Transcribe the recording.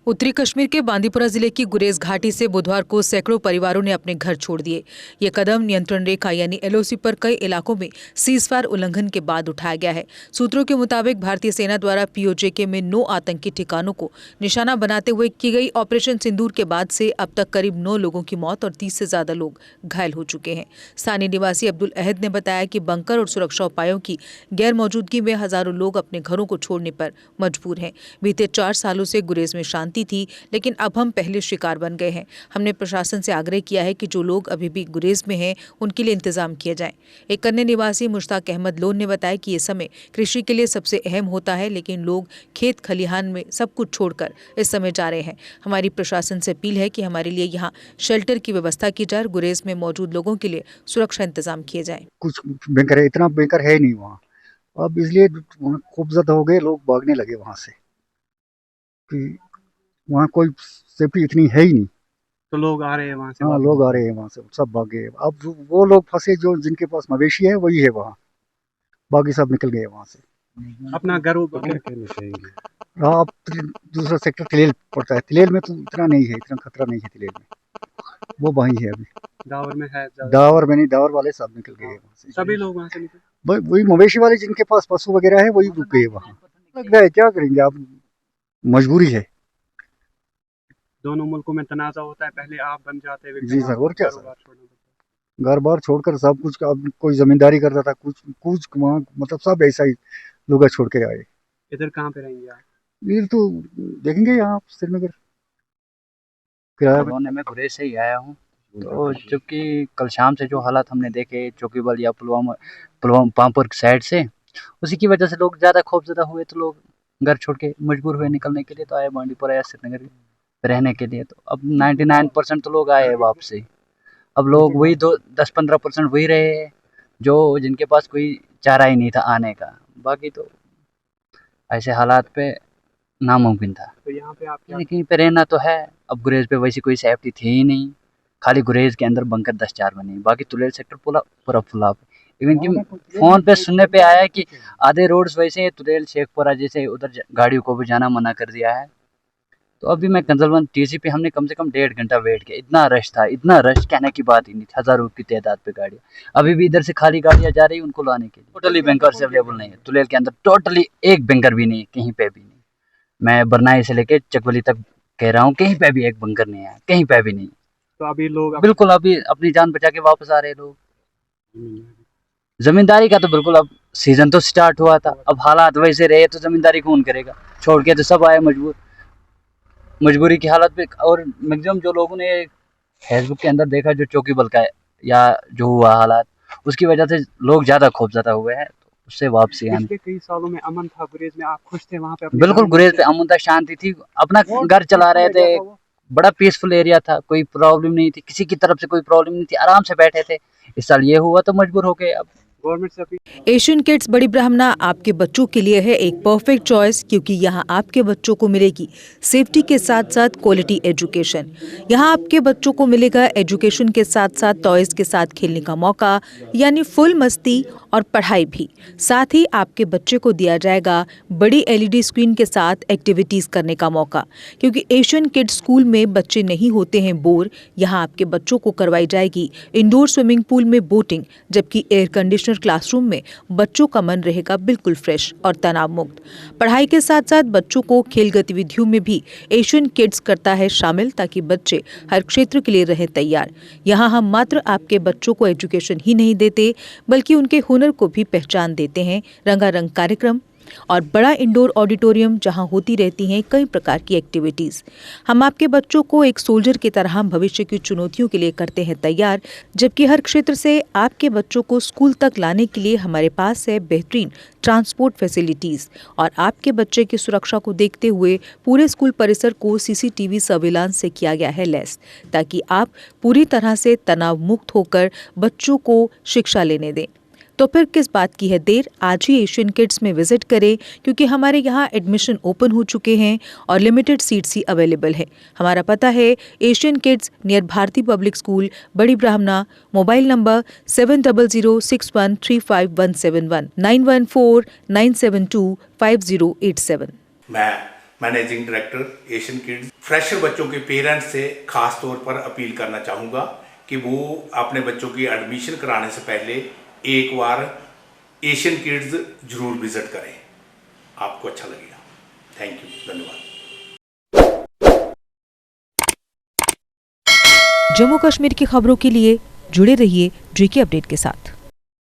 उत्तरी कश्मीर के बांदीपुरा जिले की गुरेज घाटी से बुधवार को सैकड़ों परिवारों ने अपने घर छोड़ दिए। ये कदम नियंत्रण रेखा यानी एलओसी पर कई इलाकों में सीजफायर उल्लंघन के बाद उठाया गया है। सूत्रों के मुताबिक भारतीय सेना द्वारा पीओजेके में 9 आतंकी ठिकानों को निशाना बनाते हुए की गई ऑपरेशन सिंदूर के बाद से अब तक करीब 9 लोगों की मौत और 30 से ज्यादा लोग घायल हो चुके हैं। स्थानीय निवासी अब्दुल अहद ने बताया कि बंकर और सुरक्षा उपायों की गैर मौजूदगी में हजारों लोग अपने घरों को छोड़ने पर मजबूर हैं। बीते 4 सालों से गुरेज में शांति थी, लेकिन अब हम पहले शिकार बन गए हैं। हमने प्रशासन से आग्रह किया है कि जो लोग अभी भी गुरेज में हैं उनके लिए इंतजाम किया जाए। एक अन्य निवासी मुश्ताक अहमद लोन ने बताया कि ये समय कृषि के लिए सबसे अहम होता है, लेकिन लोग खेत खलिहान में सब कुछ छोड़कर इस समय जा रहे हैं। हमारी प्रशासन से अपील है कि हमारे लिए यहाँ शेल्टर की व्यवस्था की जाए, गुरेज में मौजूद लोगों के लिए सुरक्षा इंतजाम किए जाए। कुछ बैंकर है, इतना बैंकर है नहीं वहाँ। अब इसलिए वहाँ खूबजद हो गए, लोग भागने लगे वहाँ से कि वहाँ कोई सेफ्टी इतनी है ही नहीं। तो लोग आ रहे हैं वहाँ से। हाँ, लोग आ रहे हैं वहाँ से, सब भाग गए। अब वो लोग फंसे जो जिनके पास मवेशी है वही है वहाँ, बाकी सब निकल गए वहाँ से। अपना घर हाँ, अब दूसरा सेक्टर तिलेल पड़ता है। तिलेल में तो इतना नहीं है, इतना खतरा नहीं है तिलेल में, वो वहीं है। अभी दावर में है, दावर में नहीं, दावर वाले सब निकल गए वहाँ से। सभी लोग वहाँ से निकले। वही मवेशी वाले जिनके पास पशु वगैरह है वही रुक गए वहाँ। लग रहा है क्या करेंगे, अब मजबूरी है। दोनों मुल्कों में तनाज़ा होता है, पहले आप बन जाते हैं जी सर, और क्या सर, घर बार छोड़कर सब कुछ, अब कोई जमींदारी करता था, कुछ वहाँ मतलब सब ऐसा ही लोग छोड़ के आए। इधर कहाँ पे रहेंगे आप? फिर तो देखेंगे यहाँ श्रीनगर किराया। मैं गुरेज से ही आया हूँ। तो जबकि कल शाम से जो हालात हमने देखे चौकीबल या पुलवामा पामपुर साइड से, उसी की वजह से लोग ज़्यादा खौफज़दा हुए, तो लोग घर छोड़ के मजबूर हुए निकलने के लिए, तो आए बांदीपुरा या श्रीनगर रहने के लिए। तो अब 99% तो लोग आए वापसी। अब लोग वही 10-15% वही रहे जो जिनके पास कोई चारा ही नहीं था आने का। बाकी तो ऐसे हालात पे नामुमकिन था। तो यहाँ पे आप कहीं पे रहना तो है। अब गुरेज पे वैसी कोई सेफ्टी थी ही नहीं, खाली गुरेज के अंदर बंकर 10-4 बने, बाकी तुलेल सेक्टर पूरा फुला। इवन कि फोन पे सुनने पे आया है कि आधे रोड्स वैसे तुलेल शेखपुरा जैसे उधर गाड़ियों को भी जाना मना कर दिया है। तो अभी मैं कंजलवन टीसी पे हमने कम से कम 1.5 घंटा वेट किया। इतना रश था, इतना रश कहने की बात ही नहीं, हजारों की तादाद पे गाड़ियाँ। अभी भी इधर से खाली गाड़ियाँ जा रही है उनको लाने के लिए। टोटली बैंकर अवेलेबल नहीं है तुलेल के अंदर, टोटली एक बैंकर भी नहीं, कहीं पे भी नहीं। मैं बरनाई से लेके चकवली तक कह रहा हूँ, कहीं पे भी एक बंकर नहीं है, कहीं पे भी नहीं। तो अभी लोग बिल्कुल अभी अपनी जान बचा के वापस आ रहे लोग। जमींदारी का तो बिल्कुल, अब सीजन तो स्टार्ट हुआ था, अब हालात वैसे रहे तो जमींदारी कौन करेगा, छोड़ के तो सब आए मजबूरी की हालत पे। और मैक्सिमम जो लोगों ने फेसबुक के अंदर देखा जो चौकी बल का है या जो हुआ हालात, उसकी वजह से लोग ज्यादा खौफजदा हुए हैं, तो उससे वापसी आने। पिछले कई सालों में अमन था गुरेज में, आप खुश थे वहाँ पे? बिल्कुल गुरेज पे अमन था, शांति थी, अपना घर चला रहे थे, बड़ा पीसफुल एरिया था, कोई प्रॉब्लम नहीं थी, किसी की तरफ से कोई प्रॉब्लम नहीं थी, आराम से बैठे थे। इस साल ये हुआ तो मजबूर हो गए। अब गवर्नमेंट से एशियन किड्स बड़ी ब्राह्मणा आपके बच्चों के लिए है एक परफेक्ट चॉइस, क्योंकि यहाँ आपके बच्चों को मिलेगी सेफ्टी के साथ साथ क्वालिटी एजुकेशन। यहाँ आपके बच्चों को मिलेगा एजुकेशन के साथ साथ टॉयज के साथ खेलने का मौका, यानी फुल मस्ती और पढ़ाई भी। साथ ही आपके बच्चे को दिया जाएगा बड़ी LED स्क्रीन के साथ एक्टिविटीज करने का मौका, क्योंकि एशियन किड्स स्कूल में बच्चे नहीं होते हैं बोर। यहाँ आपके बच्चों को करवाई जाएगी इंडोर स्विमिंग पूल में बोटिंग, जबकि एयर कंडीशनर क्लासरूम में बच्चों का मन रहेगा बिल्कुल फ्रेश और तनाव मुक्त। पढ़ाई के साथ साथ बच्चों को खेल गतिविधियों में भी एशियन किड्स करता है शामिल, ताकि बच्चे हर क्षेत्र के लिए रहे तैयार। यहाँ हम मात्र आपके बच्चों को एजुकेशन ही नहीं देते, बल्कि उनके हुनर को भी पहचान देते हैं। रंगारंग कार्यक्रम और बड़ा इंडोर ऑडिटोरियम जहां होती रहती हैं कई प्रकार की एक्टिविटीज। हम आपके बच्चों को एक सोल्जर की तरह भविष्य की चुनौतियों के लिए करते हैं तैयार, जबकि हर क्षेत्र से आपके बच्चों को स्कूल तक लाने के लिए हमारे पास है बेहतरीन ट्रांसपोर्ट फैसिलिटीज। और आपके बच्चे की सुरक्षा को देखते हुए पूरे स्कूल परिसर को CCTV सर्विलांस से किया गया है लैस, ताकि आप पूरी तरह से तनाव मुक्त होकर बच्चों को शिक्षा लेने दें। तो फिर किस बात की है देर, आज ही एशियन किड्स में विजिट करें, क्योंकि हमारे यहाँ एडमिशन ओपन हो चुके हैं और लिमिटेड सीट्स ही अवेलेबल है। हमारा पता है Asian kids near Bharti public school, Bari Brahmana. Mobile number 7006135171 9149725087। मैं managing director Asian kids, fresher बच्चों के पेरेंट्स से खास तौर पर अपील करना चाहूँगा कि वो अपने बच्चों की एडमिशन कराने से पहले एक बार एशियन किड्स जरूर विजिट करें, आपको अच्छा लगेगा। थैंक यू, धन्यवाद। जम्मू कश्मीर की खबरों के लिए जुड़े रहिए JK अपडेट के साथ।